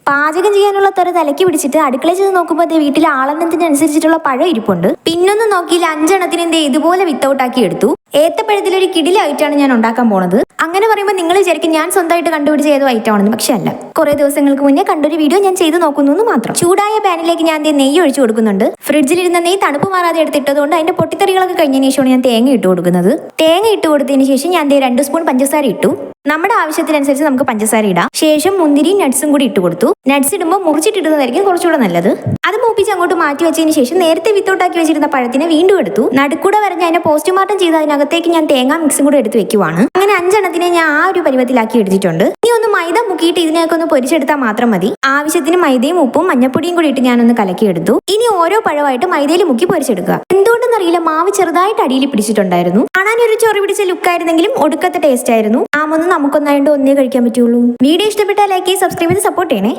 പാചകം ചെയ്യാനുള്ള ത്വര തലയ്ക്ക് പിടിച്ചിട്ട് അടുക്കളയിൽ ചെന്ന് നോക്കുമ്പോൾ വീട്ടിലെ ആളെണ്ണത്തിനനുസരിച്ചിട്ടുള്ള പഴം ഇരിപ്പുണ്ട്. പിന്നൊന്നും നോക്കിയില്ല, 5 എണ്ണത്തിന് ഇതുപോലെ വിത്തൗട്ട് ആക്കി എടുത്തു. ഏത്തപ്പഴത്തിൽ ഒരു കിടിലായിട്ടാണ് ഞാൻ ഉണ്ടാക്കാൻ പോണത്. അങ്ങനെ പറയുമ്പോൾ നിങ്ങൾ വിചാരിക്കും ഞാൻ സ്വന്തമായിട്ട് കണ്ടുപിടിച്ച ഏതോ ഐറ്റം ആണെന്ന്. പക്ഷെ അല്ല, കുറെ ദിവസങ്ങൾക്ക് മുന്നേ കണ്ടൊരു വീഡിയോ ഞാൻ ചെയ്ത് നോക്കുന്നു എന്ന് മാത്രം. ചൂടായ പാനിലേക്ക് ഞാൻ നെയ്യ് ഒഴിച്ചു കൊടുക്കുന്നുണ്ട്. ഫ്രിഡ്ജിലിരുന്ന നെയ്യ് തണുപ്പ് മാറാതെ എടുത്തിട്ടതുകൊണ്ട് അതിന്റെ പൊട്ടിത്തെറികളൊക്കെ കഴിഞ്ഞതിന് ശേഷമാണ് ഞാൻ തേങ്ങ ഇട്ട് കൊടുക്കുന്നത്. തേങ്ങ ഇട്ട് കൊടുത്തതിന് ശേഷം ഞാൻ 2 സ്പൂൺ പഞ്ചസാര ഇട്ടു. നമ്മുടെ ആവശ്യത്തിനനുസരിച്ച് നമുക്ക് പഞ്ചസാര ഇടാം. ശേഷം മുന്തിരിയും നട്ട്സും കൂടി ഇട്ട് കൊടുത്തു. നട്ട്സ് ഇടുമ്പോൾ മുറിച്ചിട്ടിടുന്നതായിരിക്കും കുറച്ചുകൂടെ നല്ലത്. അത് മൂപ്പിച്ച് അങ്ങോട്ട് മാറ്റി വെച്ചതിന് ശേഷം നേരത്തെ വിത്തൗട്ടാക്കി വെച്ചിരുന്ന പഴത്തിനെ വീണ്ടും എടുത്തു. നടുക്കൂടെ വരഞ്ഞ് അതിനെ പോസ്റ്റ്മോർട്ടം ചെയ്ത് അതിനകത്തേക്ക് ഞാൻ തേങ്ങാ മിക്സും കൂടെ എടുത്ത് വെക്കുവാണ്. അങ്ങനെ 5 എണ്ണത്തിനെ ഞാൻ ആ ഒരു പരുവത്തിലാക്കി എടുത്തിട്ടുണ്ട്. ഇനി ഒന്ന് മൈദ മുക്കിയിട്ട് ഇതിനെയൊക്കെ ഒന്ന് പൊരിച്ചെടുത്താൽ മാത്രം മതി. ആവശ്യത്തിന് മൈദയും ഉപ്പും മഞ്ഞപ്പൊടിയും കൂടി ഇട്ട് ഞാനൊന്ന് കലക്കിയെടുത്തു. ഇനി ഓരോ പഴമായിട്ട് മൈദയിൽ മുക്കി പൊരിച്ചെടുക്കുക. എന്തുകൊണ്ടെന്നറിയില്ല, മാവ് ചെറുതായിട്ട് അടിയിൽ പിടിച്ചിട്ടുണ്ടായിരുന്നു. കാണാനൊരു ചൊറി പിടിച്ച ലുക്കായിരുന്നെങ്കിലും ഒടുക്കത്തെ ടേസ്റ്റ് ആയിരുന്നു. നമുക്കൊന്നായിട്ട് ഒന്നേ കഴിക്കാൻ പറ്റുള്ളൂ. വീഡിയോ ഇഷ്ടപ്പെട്ടാൽ ലൈക്ക് ചെയ്ത് സബ്സ്ക്രൈബ് ചെയ്ത് സപ്പോർട്ട് ചെയ്യണേ.